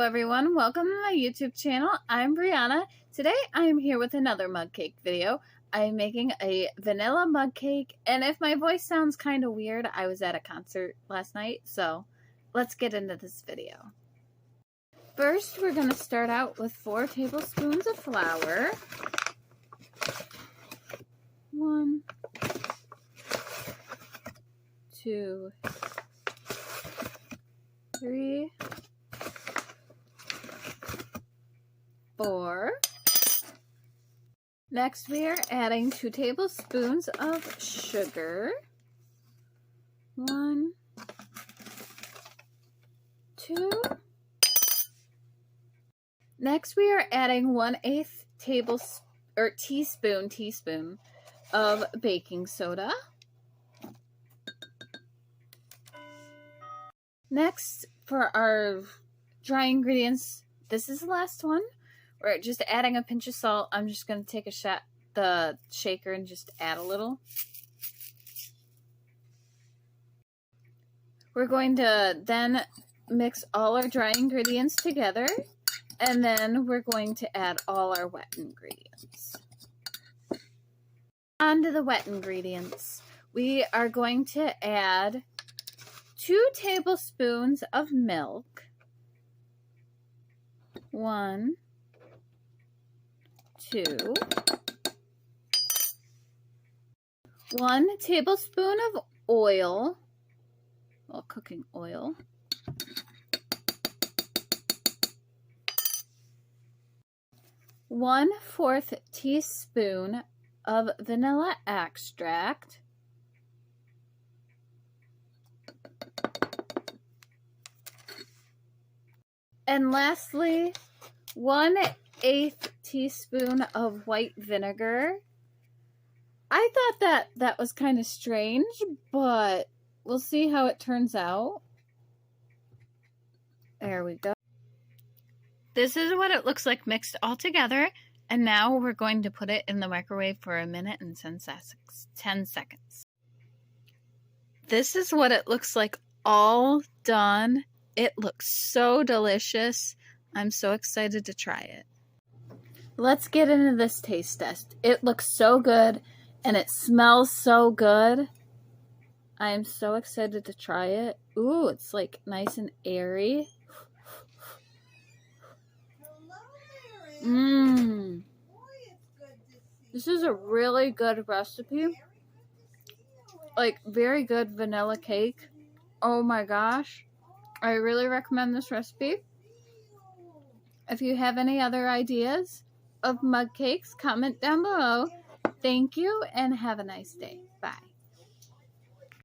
everyone, welcome to my YouTube channel. I'm Brianna. Today I am here with another mug cake video. I am making a vanilla mug cake, and if my voice sounds kind of weird, I was at a concert last night, so let's get into this video. First, we're going to start out with 4 tablespoons of flour. 1, 2, 3, 4. Next, we are adding 2 tablespoons of sugar. 1, 2. Next, we are adding 1/8 teaspoon of baking soda. Next, for our dry ingredients, this is the last one. We're just adding a pinch of salt. I'm just going to take the shaker and just add a little. We're going to then mix all our dry ingredients together, and then we're going to add all our wet ingredients. On to the wet ingredients. We are going to add 2 tablespoons of milk. 1, 2. 1 tablespoon of oil, well, cooking oil. 1/4 teaspoon of vanilla extract. And lastly, 1/8 teaspoon of white vinegar. I thought that was kind of strange, but we'll see how it turns out. There we go. This is what it looks like mixed all together, and now we're going to put it in the microwave for 1 minute and 10 seconds. This is what it looks like all done. It looks so delicious. I'm so excited to try it. Let's get into this taste test. It looks so good and it smells so good. I am so excited to try it. Ooh, it's like nice and airy. Mmm. This is a really good recipe. Like, very good vanilla cake. Oh my gosh. I really recommend this recipe. If you have any other ideas of mug cakes, comment down below. Thank you and have a nice day. Bye.